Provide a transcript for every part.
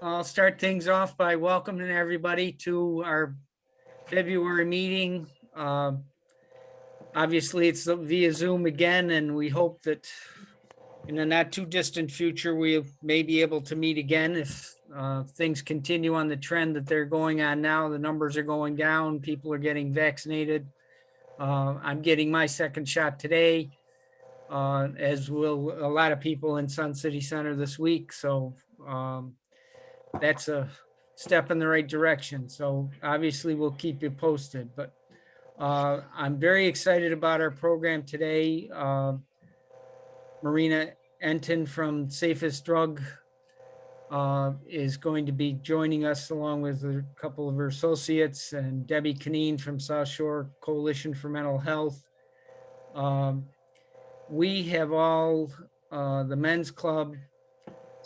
I'll start things off by welcoming everybody to our February meeting. Obviously, it's via Zoom again, and we hope that in the not too distant future, we may be able to meet again if things continue on the trend that they're going on now. The numbers are going down, people are getting vaccinated. I'm getting my second shot today, as will a lot of people in Sun City Center this week. So that's a step in the right direction. So obviously we'll keep you posted, but I'm very excited about our program today. Marina Enton from Safest Drug is going to be joining us along with a couple of her associates, and Debbie Canine from South Shore Coalition for Mental Health. We have all the Men's Club,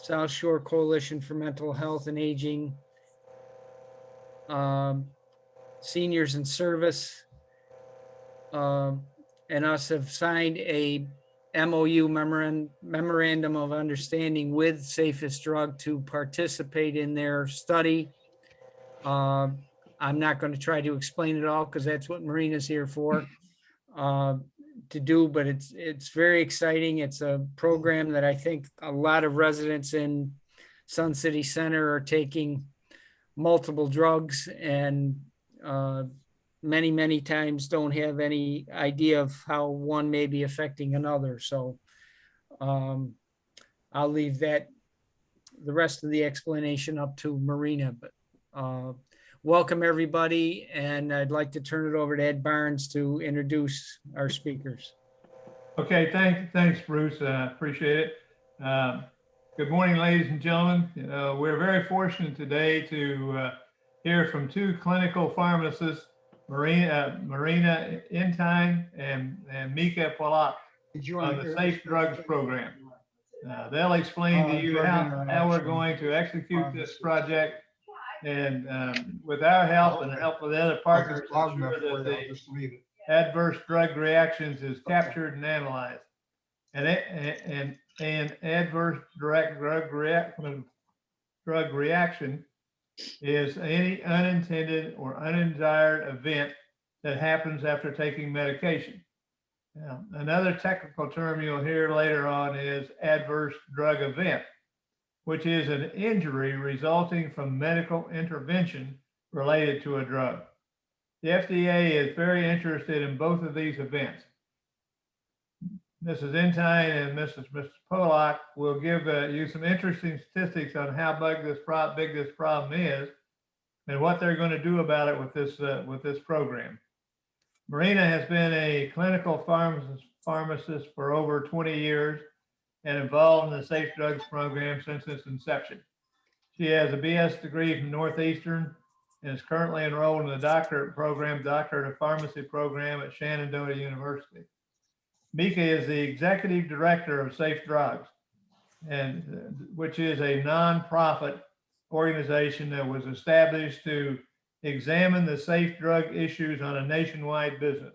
South Shore Coalition for Mental Health and Aging, Seniors in Service, and us have signed a MOU, memorandum of understanding, with Safest Drug to participate in their study. I'm not going to try to explain it all because that's what Marina's here for to do, but it's very exciting. It's a program that I think a lot of residents in Sun City Center are taking multiple drugs and many times don't have any idea of how one may be affecting another. So I'll leave the rest of the explanation up to Marina, but welcome everybody. And I'd like to turn it over to Ed Barnes to introduce our speakers. Okay, thanks, Bruce. Appreciate it. Good morning, ladies and gentlemen. We're very fortunate today to hear from two clinical pharmacists, Marina Enton and Mika Polak, on the Safe Drugs program. They'll explain to you how we're going to execute this project, and with our help and the help of the other partners, ensure that the adverse drug reactions is captured and analyzed. And adverse drug reaction is any unintended or undesired event that happens after taking medication. Now, another technical term you'll hear later on is adverse drug event, which is an injury resulting from medical intervention related to a drug. The FDA is very interested in both of these events. Mrs. Enton and Mr. Polak will give you some interesting statistics on how big this problem is and what they're going to do about it with this program. Marina has been a clinical pharmacist for over 20 years and involved in the Safe Drugs program since its inception. She has a BS degree from Northeastern and is currently enrolled in the doctorate of pharmacy program at Shenandoah University. Mika is the executive director of Safe Drugs, which is a nonprofit organization that was established to examine the safe drug issues on a nationwide business.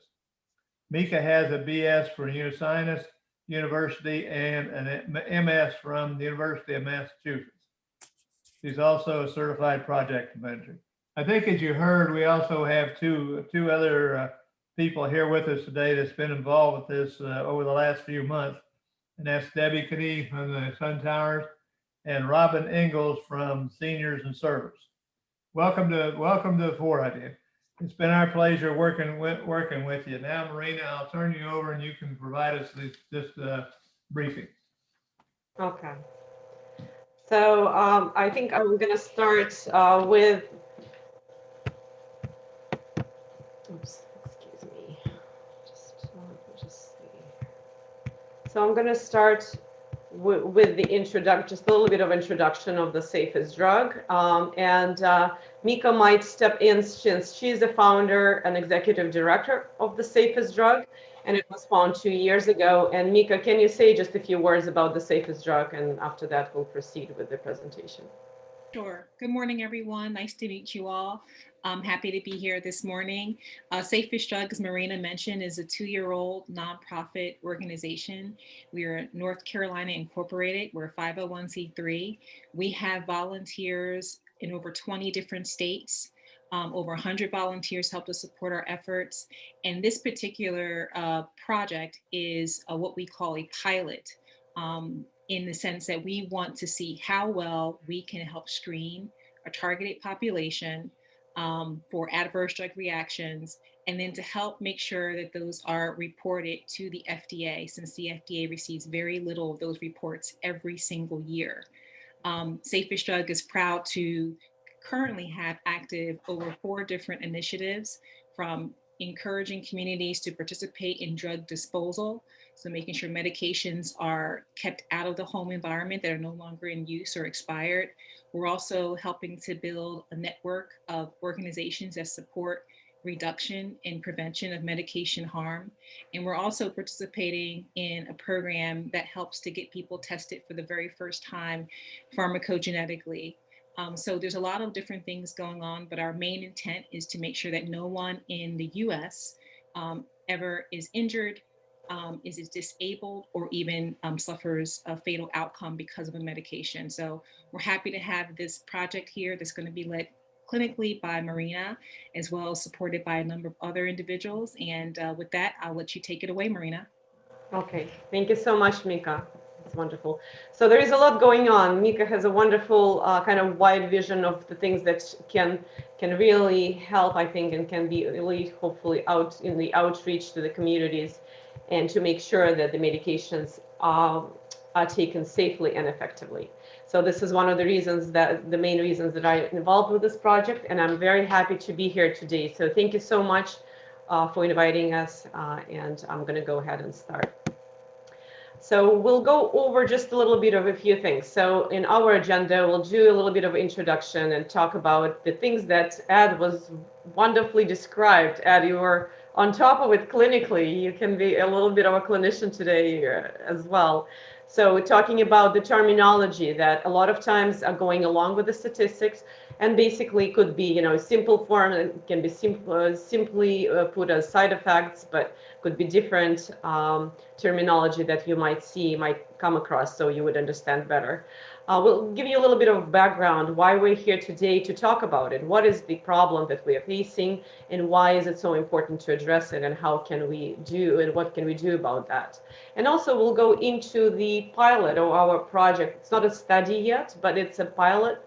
Mika has a BS from Unisinus University and an MS from the University of Massachusetts. She's also a certified project manager. I think, as you heard, we also have two other people here with us today that's been involved with this over the last few months, and that's Debbie Canine from the Sun Towers and Robin Ingalls from Seniors in Service. Welcome to the four of you. It's been our pleasure working with you. Now, Marina, I'll turn you over and you can provide us this briefing. Okay. So I think I'm going to start with. Oops, excuse me. Just see. So I'm going to start with the introduction, just a little bit of introduction of the Safest Drug. Mika might step in since she's the founder and executive director of the Safest Drug, and it was founded 2 years ago. And Mika, can you say just a few words about the Safest Drug, and after that we'll proceed with the presentation. Sure. Good morning, everyone. Nice to meet you all. I'm happy to be here this morning. Safest Drug, as Marina mentioned, is a 2-year-old nonprofit organization. We are North Carolina Incorporated. We're 501c3. We have volunteers in over 20 different states. Over 100 volunteers help to support our efforts. And this particular project is what we call a pilot, in the sense that we want to see how well we can help screen a targeted population for adverse drug reactions, and then to help make sure that those are reported to the FDA, since the FDA receives very little of those reports every single year. Safest Drug is proud to currently have active over 4 different initiatives, from encouraging communities to participate in drug disposal, so making sure medications are kept out of the home environment that are no longer in use or expired. We're also helping to build a network of organizations that support reduction and prevention of medication harm. And we're also participating in a program that helps to get people tested for the very first time pharmacogenetically. So there's a lot of different things going on, but our main intent is to make sure that no one in the US ever is injured, is disabled, or even suffers a fatal outcome because of a medication. So we're happy to have this project here that's going to be led clinically by Marina, as well as supported by a number of other individuals. And with that, I'll let you take it away, Marina. Okay, thank you so much, Mika. It's wonderful. So there is a lot going on. Mika has a wonderful kind of wide vision of the things that can really help, I think, and can be really hopefully out in the outreach to the communities, and to make sure that the medications are taken safely and effectively. So this is one of the reasons, that the main reasons that I'm involved with this project, and I'm very happy to be here today. So thank you so much for inviting us, and I'm going to go ahead and start. So we'll go over just a little bit of a few things. So in our agenda, we'll do a little bit of introduction and talk about the things that Ed was wonderfully described. Ed, you were on top of it clinically. You can be a little bit of a clinician today as well. So we're talking about the terminology that a lot of times are going along with the statistics, and basically could be, simple form, it can be simply put as side effects, but could be different terminology that you might come across, so you would understand better. We'll give you a little bit of background why we're here today to talk about it. What is the problem that we are facing, and why is it so important to address it, and how can we do, and what can we do about that? And also we'll go into the pilot of our project. It's not a study yet, but it's a pilot,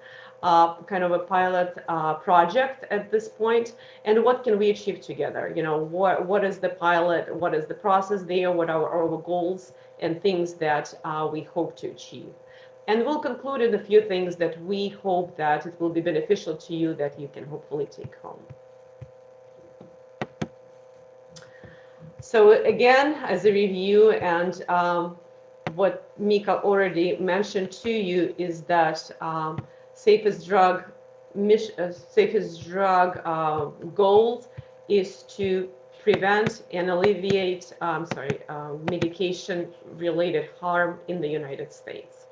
kind of a pilot project at this point, and what can we achieve together? What is the pilot? What is the process there? What are our goals and things that we hope to achieve? And we'll conclude in a few things that we hope that it will be beneficial to you, that you can hopefully take home. So again, as a review, and what Mika already mentioned to you, is that Safest Drug goals is to prevent and alleviate medication-related harm in the United States.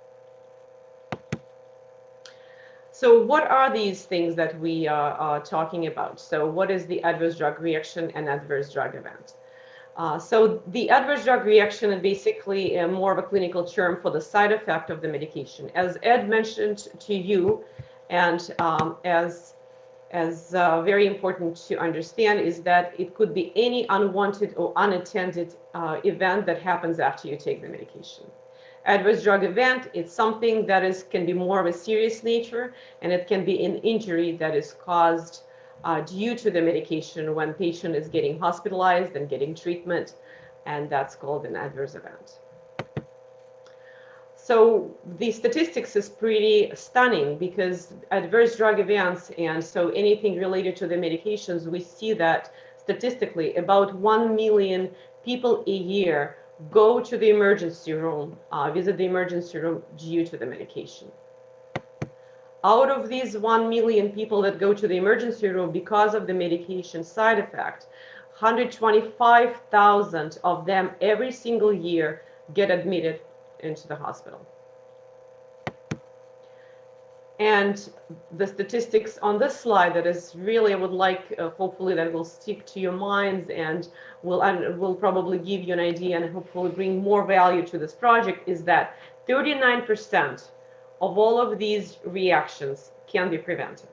So what are these things that we are talking about? So what is the adverse drug reaction and adverse drug event? So the adverse drug reaction is basically more of a clinical term for the side effect of the medication. As Ed mentioned to you, and as very important to understand, is that it could be any unwanted or unattended event that happens after you take the medication. Adverse drug event, it's something that can be more of a serious nature, and it can be an injury that is caused due to the medication when patient is getting hospitalized and getting treatment, and that's called an adverse event. So the statistics is pretty stunning, because adverse drug events, and so anything related to the medications, we see that statistically about 1 million people a year go to the emergency room, visit the emergency room due to the medication. Out of these 1 million people that go to the emergency room because of the medication side effect, 125,000 of them every single year get admitted into the hospital. And the statistics on this slide that is really, I would like, hopefully that will stick to your minds and will probably give you an idea and hopefully bring more value to this project, is that 39% of all of these reactions can be prevented.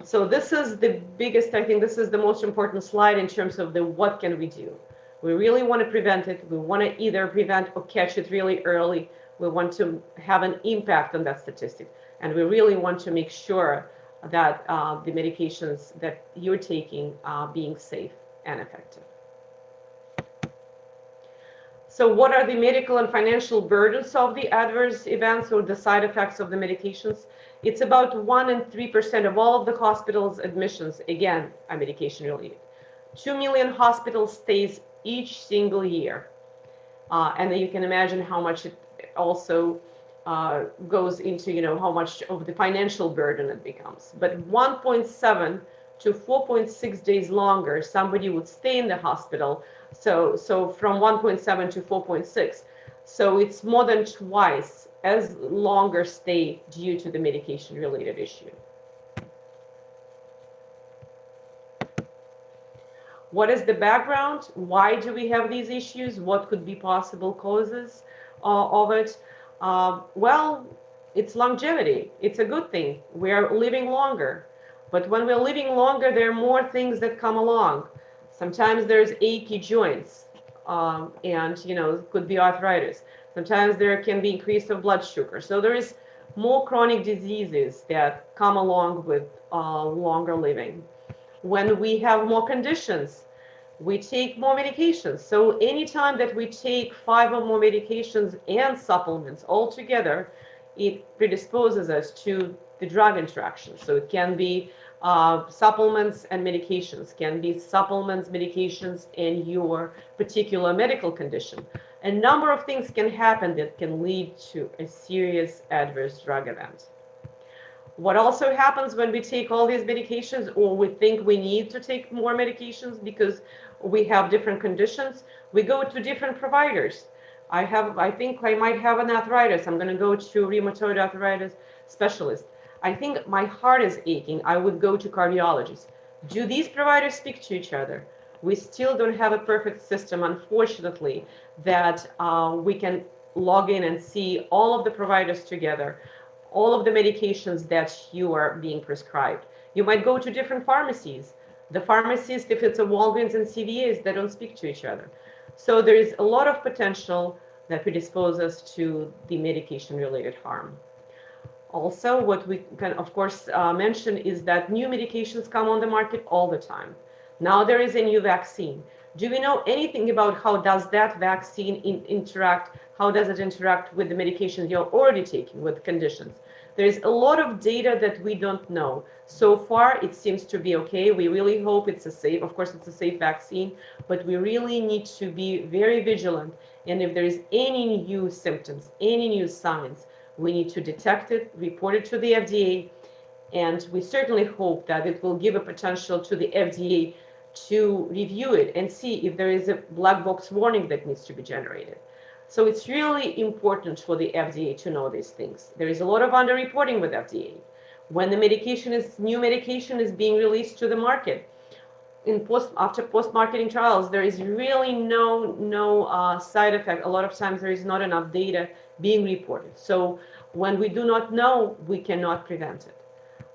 So this is the biggest, I think this is the most important slide in terms of the what can we do. We really want to prevent it. We want to either prevent or catch it really early. We want to have an impact on that statistic. And we really want to make sure that the medications that you're taking are being safe and effective. So what are the medical and financial burdens of the adverse events or the side effects of the medications? It's about 1 and 3% of all of the hospitals admissions, again, are medication related. 2 million hospital stays each single year. And then you can imagine how much it also goes into, how much of the financial burden it becomes. But 1.7 to 4.6 days longer, somebody would stay in the hospital. So from 1.7 to 4.6. So it's more than twice as longer stay due to the medication related issue. What is the background? Why do we have these issues? What could be possible causes of it? Well, it's longevity. It's a good thing. We are living longer. But when we're living longer, there are more things that come along. Sometimes there's achy joints, and it could be arthritis. Sometimes there can be increase of blood sugar. So there is more chronic diseases that come along with longer living. When we have more conditions, we take more medications. So anytime that we take 5 or more medications and supplements all together, it predisposes us to the drug interaction. So it can be supplements and medications, can be supplements, medications, and your particular medical condition. A number of things can happen that can lead to a serious adverse drug event. What also happens when we take all these medications, or we think we need to take more medications because we have different conditions, we go to different providers. I think I might have an arthritis. I'm going to go to rheumatoid arthritis specialist. I think my heart is aching. I would go to cardiologist. Do these providers speak to each other? We still don't have a perfect system, unfortunately, that we can log in and see all of the providers together, all of the medications that you are being prescribed. You might go to different pharmacies. The pharmacist, if it's a Walgreens and CVS, they don't speak to each other. So there is a lot of potential that predisposes to the medication-related harm. Also, what we can, of course, mention is that new medications come on the market all the time. Now there is a new vaccine. Do we know anything about how does that vaccine interact? How does it interact with the medications you're already taking with conditions? There's a lot of data that we don't know. So far, it seems to be okay. We really hope it's a safe, of course, it's a safe vaccine, but we really need to be very vigilant. And if there is any new symptoms, any new signs, we need to detect it, report it to the FDA, and we certainly hope that it will give a potential to the FDA to review it and see if there is a black box warning that needs to be generated. So it's really important for the FDA to know these things. There is a lot of underreporting with FDA. When the new medication is being released to the market, after post-marketing trials, there is really no side effect. A lot of times there is not enough data being reported. So when we do not know, we cannot prevent it.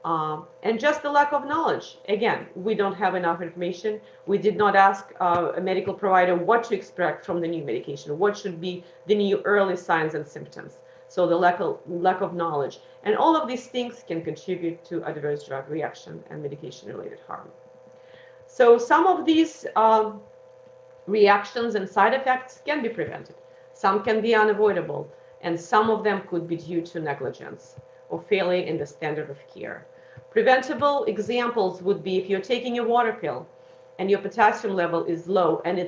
And just the lack of knowledge. Again, we don't have enough information. We did not ask a medical provider what to expect from the new medication, what should be the new early signs and symptoms. So the lack of knowledge. And all of these things can contribute to adverse drug reaction and medication-related harm. So some of these reactions and side effects can be prevented. Some can be unavoidable, and some of them could be due to negligence or failure in the standard of care. Preventable examples would be if you're taking a water pill and your potassium level is low and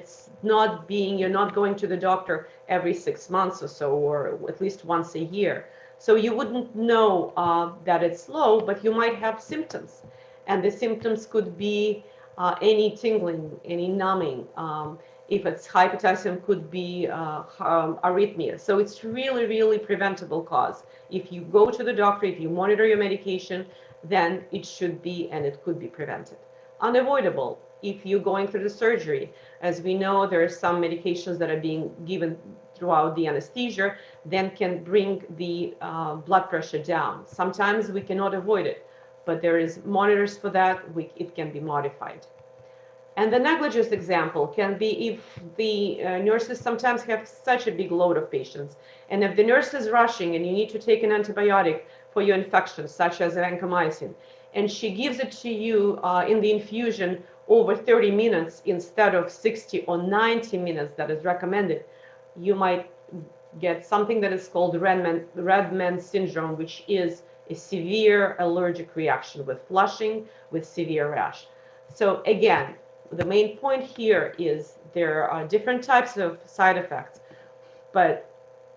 you're not going to the doctor every 6 months or so, or at least once a year. So you wouldn't know that it's low, but you might have symptoms. And the symptoms could be any tingling, any numbing, If it's high potassium, could be arrhythmia. So it's really, really preventable cause. If you go to the doctor, if you monitor your medication, then it should be and it could be prevented. Unavoidable, if you're going through the surgery. As we know, there are some medications that are being given throughout the anesthesia, then can bring the blood pressure down. Sometimes we cannot avoid it, but there is monitors for that. It can be modified. And the negligence example can be if the nurses sometimes have such a big load of patients. And if the nurse is rushing and you need to take an antibiotic for your infection, such as vancomycin, and she gives it to you in the infusion over 30 minutes instead of 60 or 90 minutes that is recommended, you might get something that is called Redman syndrome, which is a severe allergic reaction with flushing, with severe rash. So again, the main point here is there are different types of side effects, but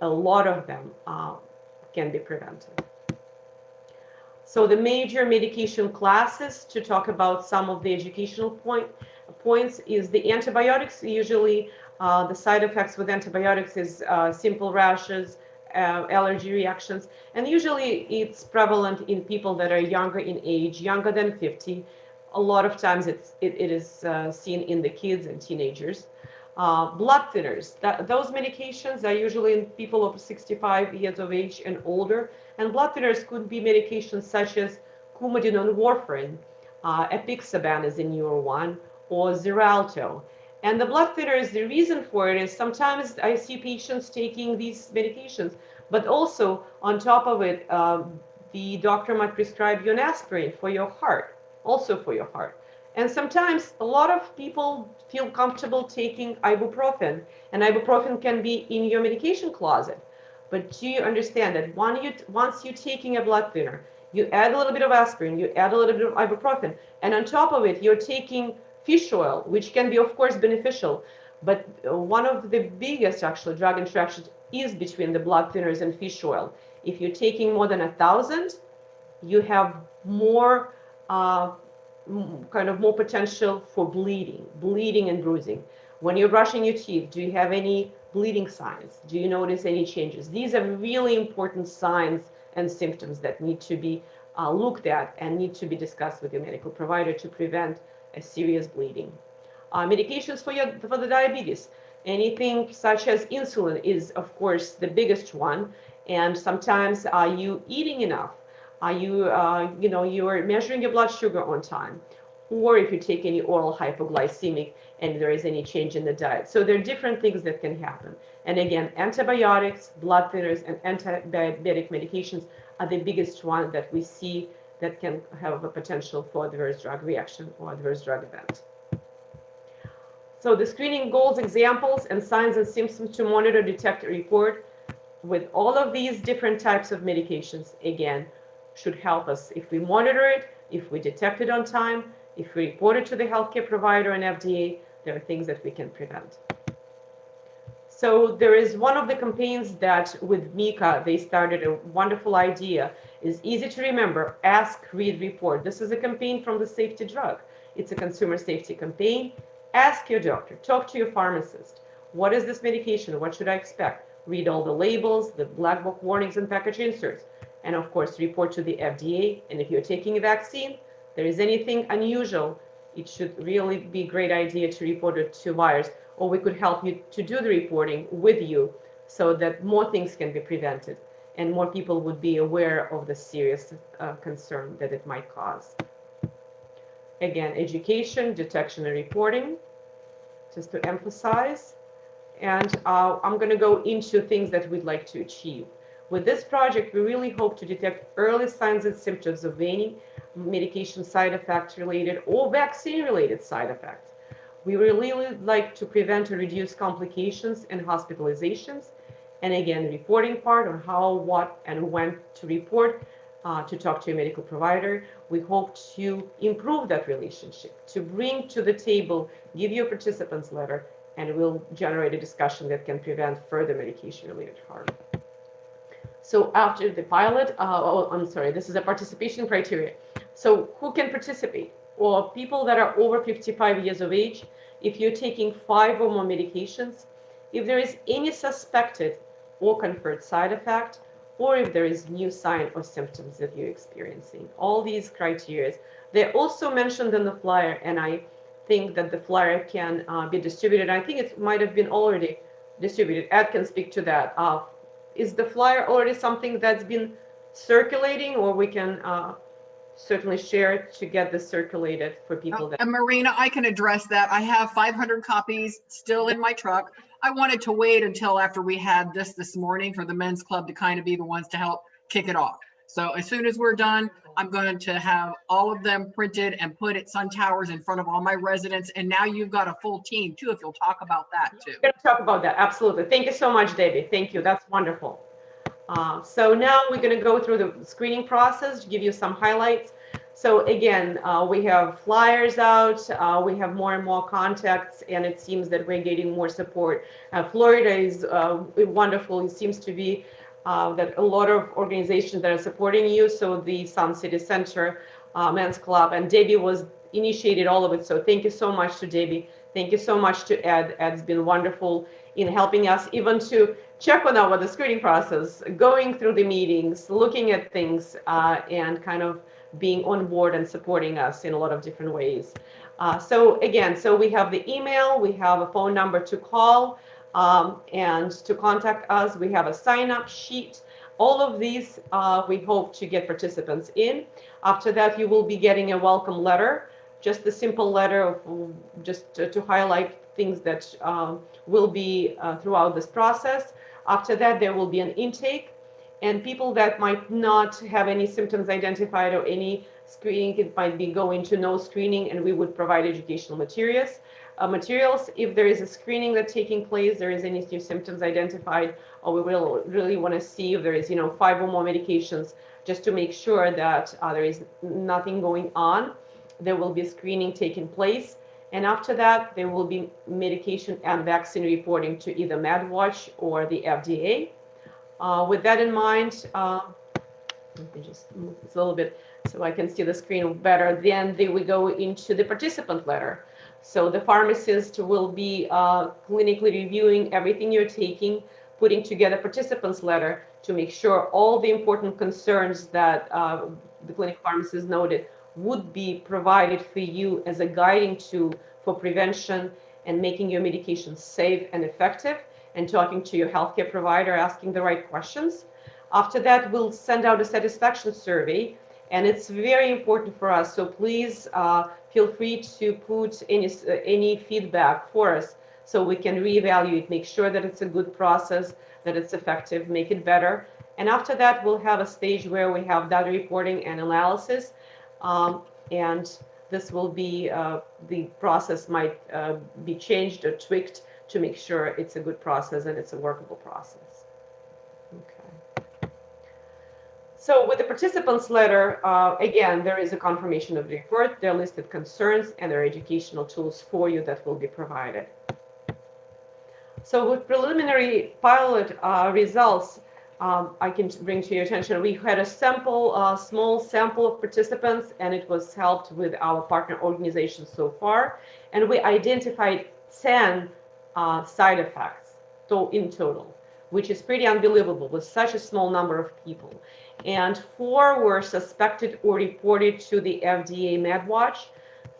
a lot of them can be prevented. So the major medication classes, to talk about some of the educational points, is the antibiotics. Usually the side effects with antibiotics is simple rashes, allergy reactions, and usually it's prevalent in people that are younger in age, younger than 50. A lot of times it is seen in the kids and teenagers. Blood thinners, those medications are usually in people of 65 years of age and older, and blood thinners could be medications such as Coumadin and warfarin, apixaban is a newer one, or Xarelto. And the blood thinners, the reason for it is sometimes I see patients taking these medications, but also on top of it, the doctor might prescribe you an aspirin for your heart, also for your heart. And sometimes a lot of people feel comfortable taking ibuprofen, and ibuprofen can be in your medication closet. But do you understand that once you're taking a blood thinner, you add a little bit of aspirin, you add a little bit of ibuprofen, and on top of it, you're taking fish oil, which can be, of course, beneficial. But one of the biggest, actually, drug interactions is between the blood thinners and fish oil. If you're taking more than 1,000, you have more more potential for bleeding and bruising. When you're brushing your teeth, do you have any bleeding signs? Do you notice any changes? These are really important signs and symptoms that need to be looked at and need to be discussed with your medical provider to prevent a serious bleeding. Medications for the diabetes. Anything such as insulin is, of course, the biggest one. And sometimes, are you eating enough? Are you, you're measuring your blood sugar on time? Or if you take any oral hypoglycemic and there is any change in the diet. So there are different things that can happen. And again, antibiotics, blood thinners, and anti-diabetic medications are the biggest one that we see that can have a potential for adverse drug reaction or adverse drug event. So the screening goals, examples, and signs and symptoms to monitor, detect, report with all of these different types of medications, again, should help us if we monitor it, if we detect it on time, if we report it to the healthcare provider and FDA, there are things that we can prevent. So there is one of the campaigns that with Mika, they started a wonderful idea, is easy to remember, ask, read, report. This is a campaign from the Safety Drug. It's a consumer safety campaign. Ask your doctor, talk to your pharmacist. What is this medication? What should I expect? Read all the labels, the black book warnings and package inserts. And of course, report to the FDA. And if you're taking a vaccine, there is anything unusual, it should really be a great idea to report it to VAERS, or we could help you to do the reporting with you so that more things can be prevented and more people would be aware of the serious concern that it might cause. Again, education, detection, and reporting, just to emphasize. And I'm going to go into things that we'd like to achieve. With this project, we really hope to detect early signs and symptoms of any medication side effect related or vaccine related side effects. We really would like to prevent or reduce complications and hospitalizations. And again, reporting part on how, what, and when to report, to talk to a medical provider. We hope to improve that relationship, to bring to the table, give you a participants letter, and we'll generate a discussion that can prevent further medication related harm. So after the pilot, this is a participation criteria. So who can participate? Or people that are over 55 years of age. if you're taking 5 or more medications, if there is any suspected or confirmed side effect, or if there is new sign or symptoms that you're experiencing. All these criteria. They're also mentioned in the flyer, and I think that the flyer can be distributed. I think it might have been already distributed. Ed can speak to that. Is the flyer already something that's been circulating, or we can certainly share it to get this circulated for people that. And Marina, I can address that. I have 500 copies still in my truck. I wanted to wait until after we had this morning for the men's club to kind of be the ones to help kick it off. So as soon as we're done, I'm going to have all of them printed and put at Sun Towers in front of all my residents. And now you've got a full team too, if you'll talk about that too. We're going to talk about that. Absolutely. Thank you so much, Debbie. Thank you. That's wonderful. So now we're going to go through the screening process to give you some highlights. So again, we have flyers out, we have more and more contacts, and it seems that we're getting more support. Florida is wonderful. It seems to be that a lot of organizations that are supporting you. So the Sun City Center, Men's Club, and Debbie was initiated all of it. So thank you so much to Debbie. Thank you so much to Ed. Ed's been wonderful in helping us even to check on the screening process, going through the meetings, looking at things, and kind of being on board and supporting us in a lot of different ways. So again, so we have the email, we have a phone number to call, and to contact us. We have a sign-up sheet. All of these, we hope to get participants in. After that, you will be getting a welcome letter, just a simple letter of just to highlight things that will be throughout this process. After that, there will be an intake, and people that might not have any symptoms identified or any screening, it might be going to no screening, and we would provide educational materials. If there is a screening that's taking place, there is any new symptoms identified, or we will really want to see if there is, 5 or more medications, just to make sure that there is nothing going on. There will be screening taking place. And after that, there will be medication and vaccine reporting to either MedWatch or the FDA. With that in mind, let me just move this a little bit so I can see the screen better. Then we go into the participant letter. So the pharmacist will be clinically reviewing everything you're taking, putting together participants letter to make sure all the important concerns that the clinic pharmacist noted would be provided for you as a guiding tool for prevention and making your medication safe and effective, and talking to your healthcare provider, asking the right questions. After that, we'll send out a satisfaction survey, and it's very important for us. So please feel free to put any feedback for us so we can reevaluate, make sure that it's a good process, that it's effective, make it better. And after that, we'll have a stage where we have data reporting and analysis. And this will be, the process might be changed or tweaked to make sure it's a good process and it's a workable process. Okay. So with the participants letter, again, there is a confirmation of the report, there are listed concerns, and there are educational tools for you that will be provided. So with preliminary pilot results, I can bring to your attention, we had a sample, small sample of participants, and it was helped with our partner organizations so far. And we identified 10 side effects in total, which is pretty unbelievable with such a small number of people. And 4 were suspected or reported to the FDA MedWatch.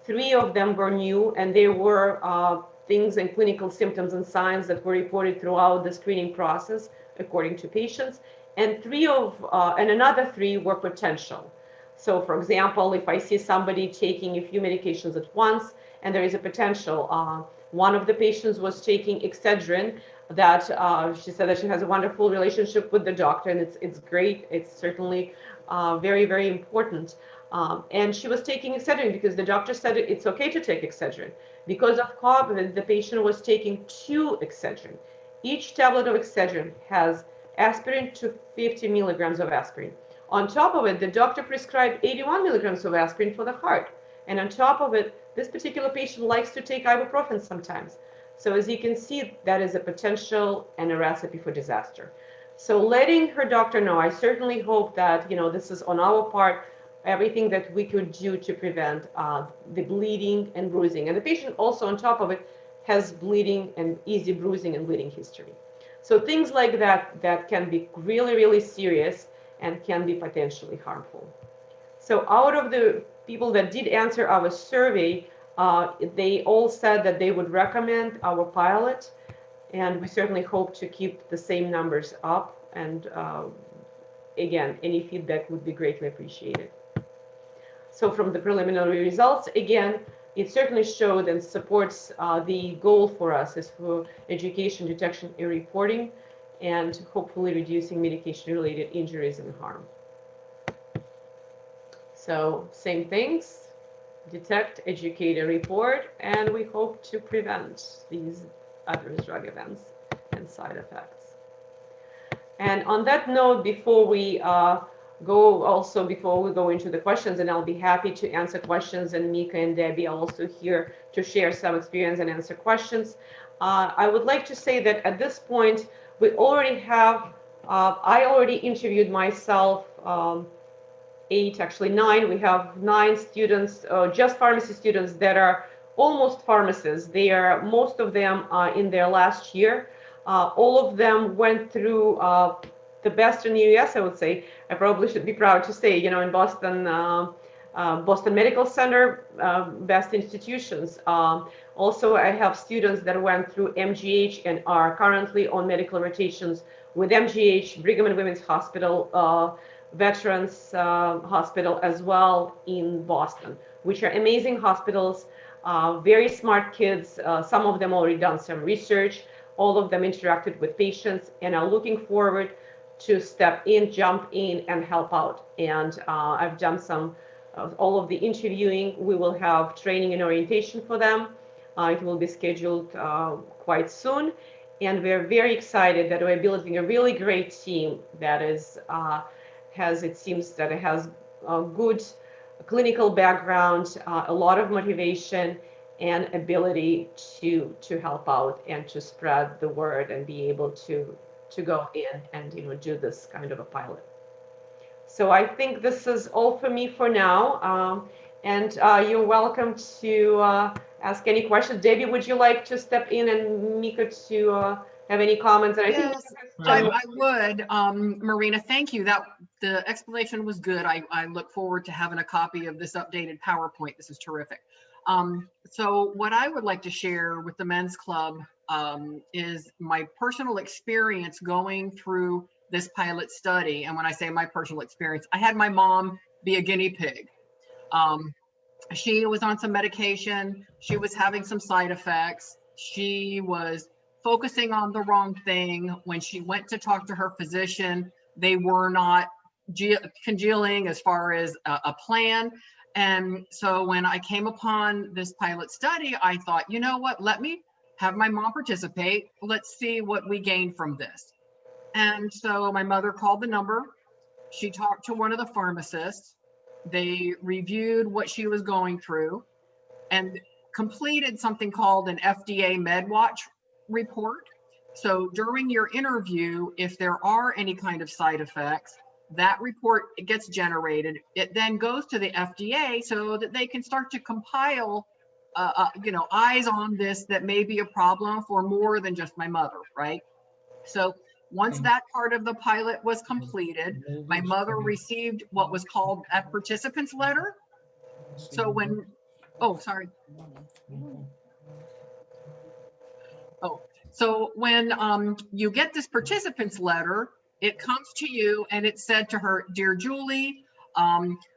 3 of them were new, and they were things and clinical symptoms and signs that were reported throughout the screening process according to patients, and another 3 were potential. So for example, if I see somebody taking a few medications at once and there is a potential, one of the patients was taking Excedrin that she said that she has a wonderful relationship with the doctor, and it's great. It's certainly very, very important. And she was taking Excedrin because the doctor said it's okay to take Excedrin. Because of COVID, the patient was taking 2 Excedrin. Each tablet of Excedrin has aspirin to 50 milligrams of aspirin. On top of it, the doctor prescribed 81 milligrams of aspirin for the heart. And on top of it, this particular patient likes to take ibuprofen sometimes. So as you can see, that is a potential and a recipe for disaster. So letting her doctor know, I certainly hope that, this is on our part, everything that we could do to prevent the bleeding and bruising. And the patient also on top of it has bleeding and easy bruising and bleeding history. So things like that can be really, really serious and can be potentially harmful. So out of the people that did answer our survey, they all said that they would recommend our pilot, and we certainly hope to keep the same numbers up. And again, any feedback would be greatly appreciated. So from the preliminary results, again, it certainly showed and supports the goal for us is for education, detection, and reporting, and hopefully reducing medication-related injuries and harm. So same things, detect, educate, and report, and we hope to prevent these adverse drug events and side effects. And on that note, before we go into the questions, and I'll be happy to answer questions, and Mika and Debbie are also here to share some experience and answer questions. I would like to say that at this point, we already have, I already interviewed myself 8, actually 9. We have 9 students, just pharmacy students that are almost pharmacists. They are, most of them are in their last year. All of them went through the best in the US, I would say. I probably should be proud to say, you know, in Boston, Boston Medical Center, best institutions. Also, I have students that went through MGH and are currently on medical rotations with MGH, Brigham and Women's Hospital, Veterans Hospital as well in Boston, which are amazing hospitals, very smart kids. Some of them already done some research. All of them interacted with patients and are looking forward to step in, jump in, and help out. And I've done some all of the interviewing. We will have training and orientation for them. It will be scheduled quite soon. And we're very excited that we're building a really great team that is it seems that it has a good clinical background, a lot of motivation, and ability to help out and to spread the word and be able to go in and, you know, do this kind of a pilot. So I think this is all for me for now. And you're welcome to ask any questions. Debbie, would you like to step in, and Mika to have any comments? And I think I would. Marina, thank you. The explanation was good. I look forward to having a copy of this updated PowerPoint. This is terrific. So what I would like to share with the Men's Club is my personal experience going through this pilot study. And when I say my personal experience, I had my mom be a guinea pig. She was on some medication. She was having some side effects. She was focusing on the wrong thing. When she went to talk to her physician, they were not congealing as far as a plan. And so when I came upon this pilot study, I thought, you know what, let me have my mom participate. Let's see what we gain from this. And so my mother called the number. She talked to one of the pharmacists. They reviewed what she was going through and completed something called an FDA MedWatch report. So during your interview, if there are any kind of side effects, that report gets generated. It then goes to the FDA so that they can start to compile, eyes on this that may be a problem for more than just my mother, right? So once that part of the pilot was completed, my mother received what was called a participant's letter. So when, so when you get this participant's letter, it comes to you and it said to her, "Dear Julie,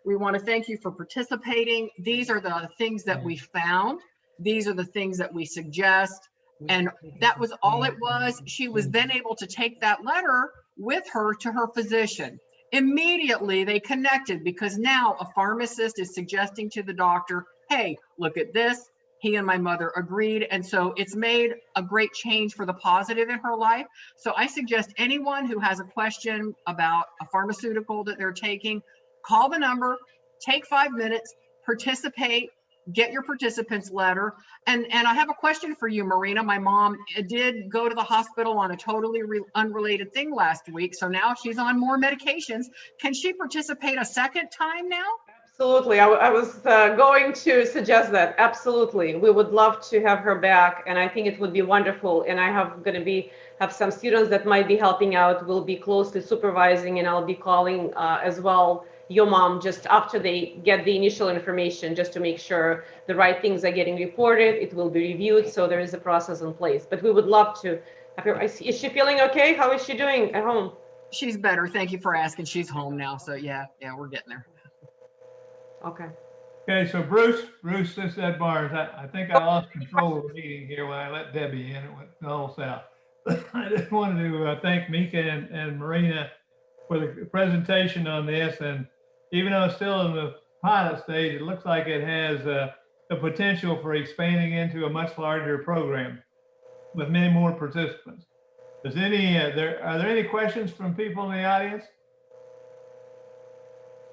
we want to thank you for participating. These are the things that we found. These are the things that we suggest." And that was all it was. She was then able to take that letter with her to her physician. Immediately they connected, because now a pharmacist is suggesting to the doctor, hey, look at this. He and my mother agreed. And so it's made a great change for the positive in her life. So I suggest anyone who has a question about a pharmaceutical that they're taking, call the number, take 5 minutes, participate, get your participant's letter. And I have a question for you, Marina. My mom did go to the hospital on a totally unrelated thing last week. So now she's on more medications. Can she participate a second time now? Absolutely. I was going to suggest that. Absolutely. We would love to have her back, and I think it would be wonderful. And I have going to have some students that might be helping out, will be closely supervising, and I'll be calling as well your mom just after they get the initial information, just to make sure the right things are getting reported. It will be reviewed, so there is a process in place. But we would love to have her. Is she feeling okay? How is she doing at home? She's better. Thank you for asking. She's home now. So yeah, we're getting there. Okay. Okay, so Bruce, this is Ed Barnes. I think I lost control of the meeting here when I let Debbie in. It went all south. I just wanted to thank Mika and Marina for the presentation on this. And even though it's still in the pilot stage, it looks like it has the potential for expanding into a much larger program with many more participants. Are there any questions from people in the audience?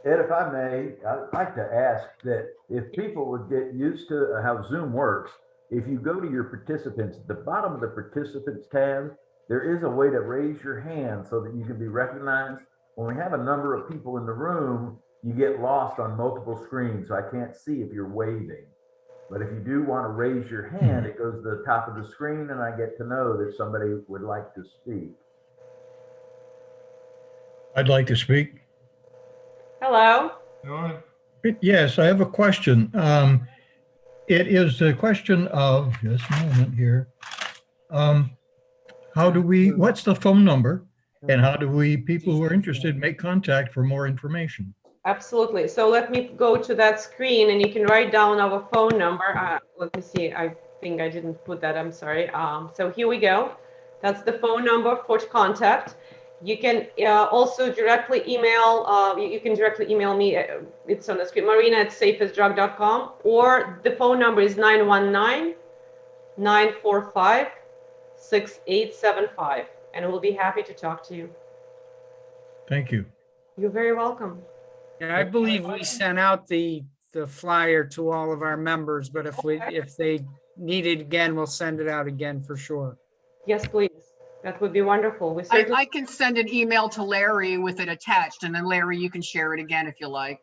Ed, if I may, I'd like to ask that if people would get used to how Zoom works, if you go to your participants, at the bottom of the participants tab, there is a way to raise your hand so that you can be recognized. When we have a number of people in the room, you get lost on multiple screens, so I can't see if you're waving. But if you do want to raise your hand, it goes to the top of the screen and I get to know that somebody would like to speak. I'd like to speak. Hello. Norman? Yes, I have a question. It is a question of, just a moment here. What's the phone number and how do people who are interested make contact for more information? Absolutely. So let me go to that screen and you can write down our phone number. Let me see. I think I didn't put that. I'm sorry. So here we go. That's the phone number for contact. You can also directly email, you can directly email me. It's on the screen, marina@safestdrug.com, or the phone number is 919-945-6875. And we'll be happy to talk to you. Thank you. You're very welcome. Yeah, I believe we sent out the flyer to all of our members, but if they need it again, we'll send it out again for sure. Yes, please. That would be wonderful. We certainly. I can send an email to Larry with it attached, and then Larry, you can share it again if you like.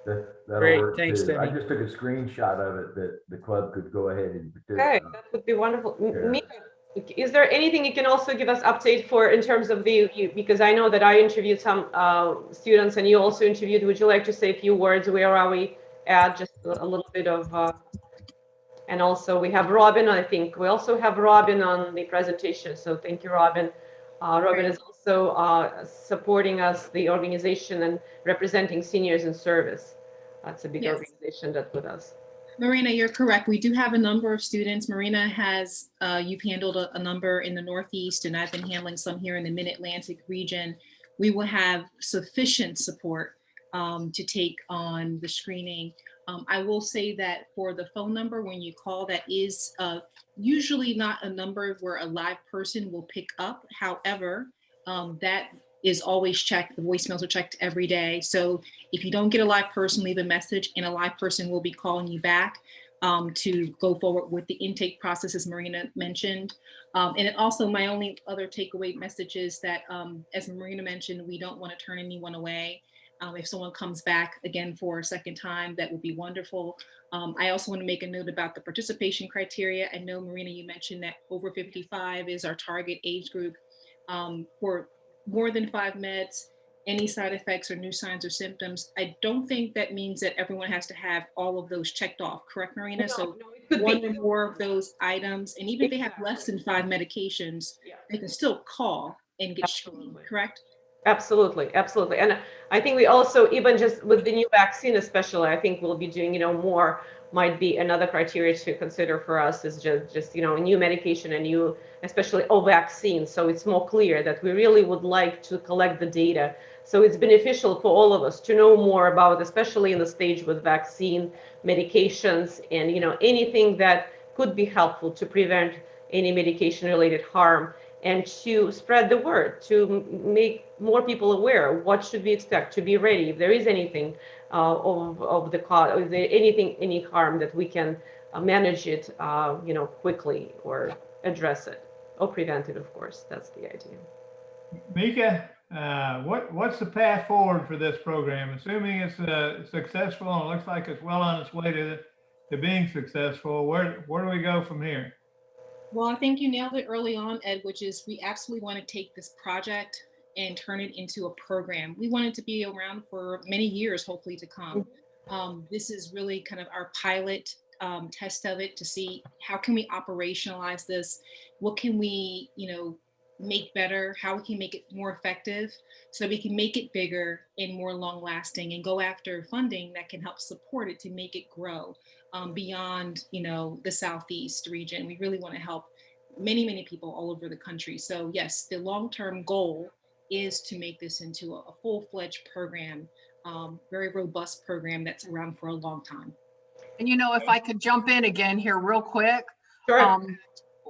That'll Great, work thanks, too. I Debbie. just took a screenshot of it that the club could go ahead and Okay, participate. that would be wonderful. Yeah. Mika, is there anything you can also give us update for in terms of because I know that I interviewed some students and you also interviewed. Would you like to say a few words? Where are we at? Just a little bit of, and also we have Robin. I think we also have Robin on the presentation. So thank you, Robin. Robin is also supporting us, the organization, and representing seniors in service. That's a big organization that's with us. Marina, you're correct. We do have a number of students. Marina has, you've handled a number in the Northeast, and I've been handling some here in the Mid-Atlantic region. We will have sufficient support to take on the screening. I will say that for the phone number, when you call, that is usually not a number where a live person will pick up. However, that is always checked. The voicemails are checked every day. So if you don't get a live person, leave a message and a live person will be calling you back to go forward with the intake process, as Marina mentioned. And it also, my only other takeaway message is that, as Marina mentioned, we don't want to turn anyone away. If someone comes back again for a second time, that would be wonderful. I also want to make a note about the participation criteria. I know, Marina, you mentioned that over 55 is our target age group. For more than 5 meds, any side effects or new signs or symptoms, I don't think that means that everyone has to have all of those checked off, correct, Marina? So it could one be or more of those items, and even if they have less than 5 medications, they can still call and get screened, correct? Absolutely, absolutely. And I think we also, even just with the new vaccine especially, I think we'll be doing, more, might be another criteria to consider for us is just a new medication, and new, especially vaccine. So it's more clear that we really would like to collect the data. So it's beneficial for all of us to know more about, especially in the stage with vaccine, medications, and, anything that could be helpful to prevent any medication related harm, and to spread the word, to make more people aware. What should we expect, to be ready if there is anything of the cause, is there any harm, that we can manage it, quickly, or address it, or prevent it, of course. That's the idea. Mika, what's the path forward for this program? Assuming it's successful and it looks like it's well on its way to being successful, where do we go from here? Well, I think you nailed it early on, Ed, which is we absolutely want to take this project and turn it into a program. We want it to be around for many years, hopefully to come. This is really kind of our pilot test of it to see how can we operationalize this? What can we, make better? How we can make it more effective so we can make it bigger and more long lasting and go after funding that can help support it to make it grow beyond, the Southeast region. We really want to help many, many people all over the country. So yes, the long-term goal is to make this into a full-fledged program, very robust program that's around for a long time. And if I could jump in again here real quick. Sure.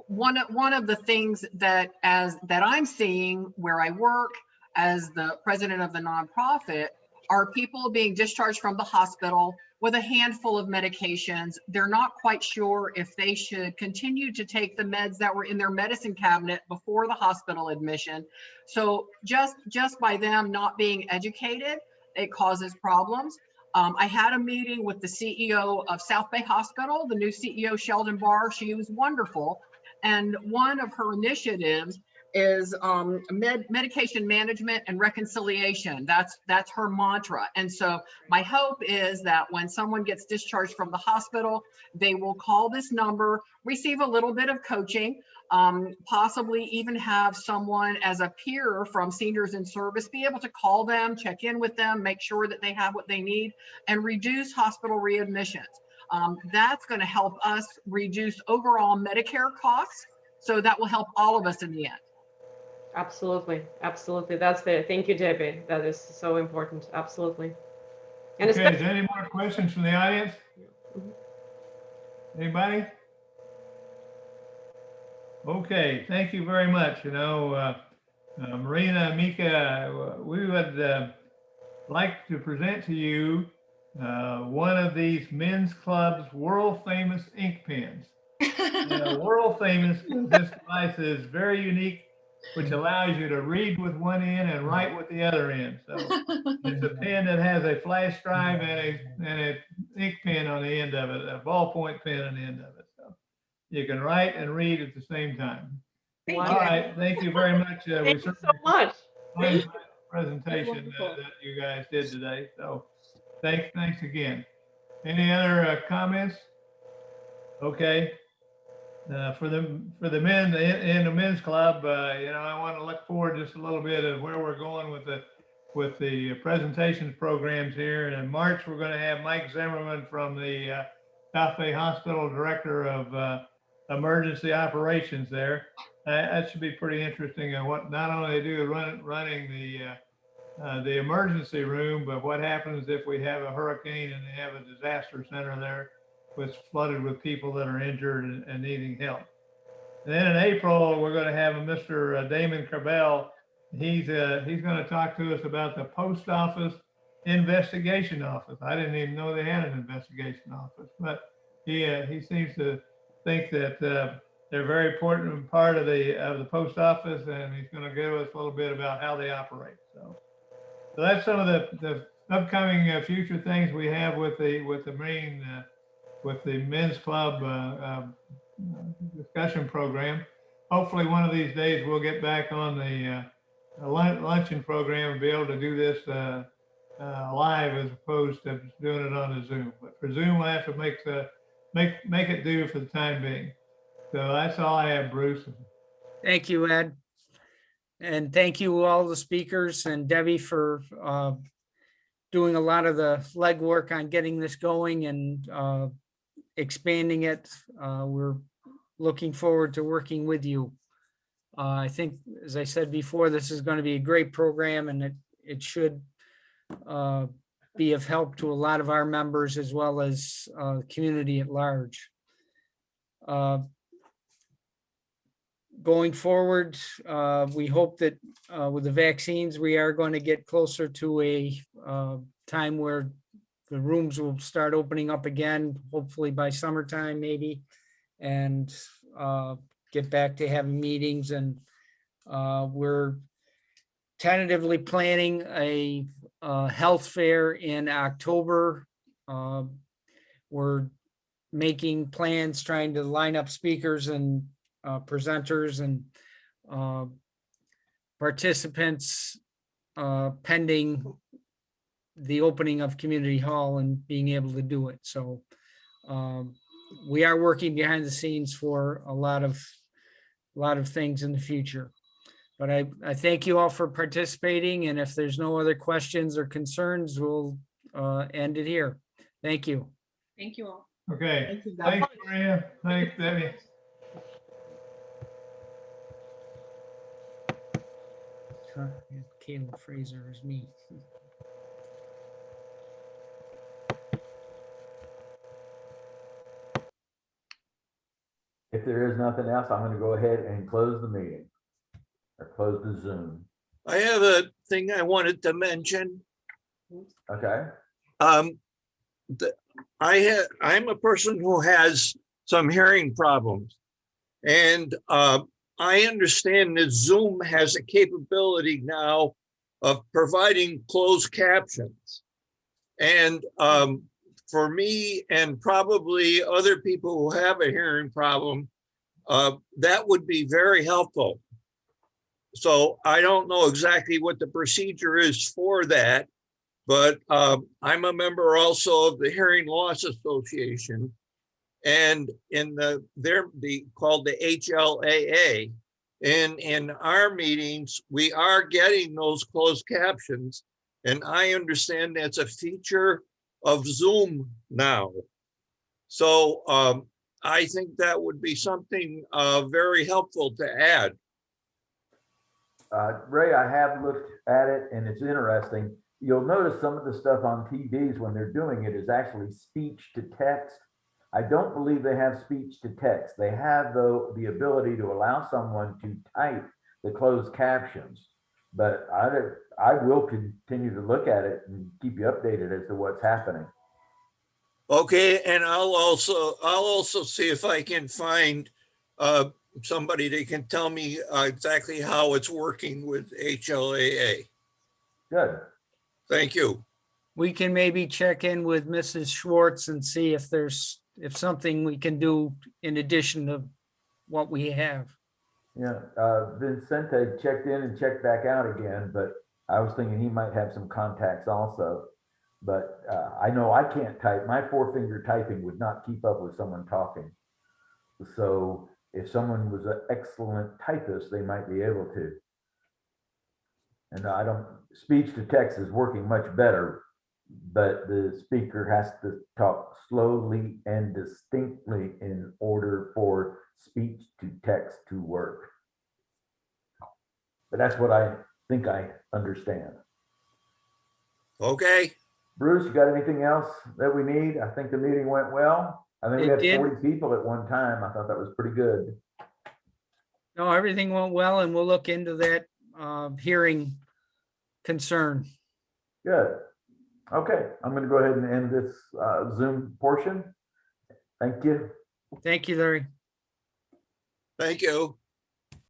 One of the things that I'm seeing where I work as the president of the nonprofit are people being discharged from the hospital with a handful of medications. They're not quite sure if they should continue to take the meds that were in their medicine cabinet before the hospital admission. So just by them not being educated, it causes problems. I had a meeting with the CEO of South Bay Hospital, the new CEO, Sheldon Barr. She was wonderful. And one of her initiatives is medication management and reconciliation. That's her mantra. And so my hope is that when someone gets discharged from the hospital, they will call this number, receive a little bit of coaching, possibly even have someone as a peer from Seniors in Service be able to call them, check in with them, make sure that they have what they need, and reduce hospital readmissions. That's going to help us reduce overall Medicare costs. So that will help all of us in the end. Absolutely. Absolutely. Thank you, Debbie. That is so important. Absolutely. And Okay, is there any more questions from the audience? Anybody? Okay, thank you very much. Marina and Mika, we would like to present to you one of these men's club's world famous ink pens. World famous, this device is very unique, which allows you to read with one end and write with the other end. So it's a pen that has a flash drive and a ink pen on the end of it, a ballpoint pen on the end of it. So you can write and read at the same time. Thank All you. right, thank you very much. thank you so much. Presentation that you guys did today. So thanks again. Any other comments? Okay. For the men in the men's club, I want to look forward just a little bit of where we're going with the presentations programs here. And in March, we're going to have Mike Zimmerman from the South Bay Hospital, Director of Emergency Operations there. That should be pretty interesting. And what not only they do running the emergency room, but what happens if we have a hurricane and they have a disaster center there was flooded with people that are injured and needing help. And then in April, we're going to have a Mr. Damon Cabell. He's going to talk to us about the Post Office Investigation Office. I didn't even know they had an investigation office, but he seems to think that they're a very important part of the post office, and he's going to give us a little bit about how they operate. So that's some of the upcoming future things we have with the Marine. With the men's club discussion program. Hopefully one of these days we'll get back on the luncheon program and be able to do this live as opposed to doing it on the Zoom. But for Zoom, I have to make it do for the time being. So that's all I have, Bruce. Thank you, Ed. And thank you all the speakers and Debbie for doing a lot of the legwork on getting this going and expanding it. We're looking forward to working with you. I think, as I said before, this is going to be a great program, and it should be of help to a lot of our members as well as the community at large. Going forward, we hope that with the vaccines, we are going to get closer to a time where the rooms will start opening up again, hopefully by summertime maybe, and get back to having meetings. And we're tentatively planning a health fair in October. We're making plans, trying to line up speakers and presenters and participants pending the opening of Community Hall and being able to do it. So we are working behind the scenes for a lot of things in the future. But I thank you all for participating, and if there's no other questions or concerns, we'll end it here. Thank you. Thank you all. Okay, Thank you, guys. thanks, Maria. Thanks, Debbie. Caleb Fraser is me. If there is nothing else, I'm going to go ahead and close the meeting or close the Zoom. I have a thing I wanted to mention. Okay. I'm a person who has some hearing problems, and I understand that Zoom has a capability now of providing closed captions. And for me and probably other people who have a hearing problem, that would be very helpful. So I don't know exactly what the procedure is for that, but I'm a member also of the Hearing Loss Association, and they're called the HLAA. And in our meetings, we are getting those closed captions, and I understand that's a feature of Zoom now. So I think that would be something very helpful to add. Ray, I have looked at it and it's interesting. You'll notice some of the stuff on TVs when they're doing it is actually speech to text. I don't believe they have speech to text. They have, though, the ability to allow someone to type the closed captions. But I will continue to look at it and keep you updated as to what's happening. Okay, and I'll also see if I can find somebody that can tell me exactly how it's working with HLAA. Good. Thank you. We can maybe check in with Mrs. Schwartz and see if if something we can do in addition to what we have. Yeah, Vincente checked in and checked back out again, but I was thinking he might have some contacts also. But I know I can't type. My four-finger typing would not keep up with someone talking. So if someone was an excellent typist, they might be able to. And speech to text is working much better, but the speaker has to talk slowly and distinctly in order for speech to text to work. But that's what I think I understand. Okay. Bruce, you got anything else that we need? I think the meeting went well. I think we It had did. 40 people at one time. I thought that was pretty good. No, everything went well, and we'll look into that hearing concern. Good. Okay, I'm going to go ahead and end this Zoom portion. Thank you. Thank you, Larry. Thank you.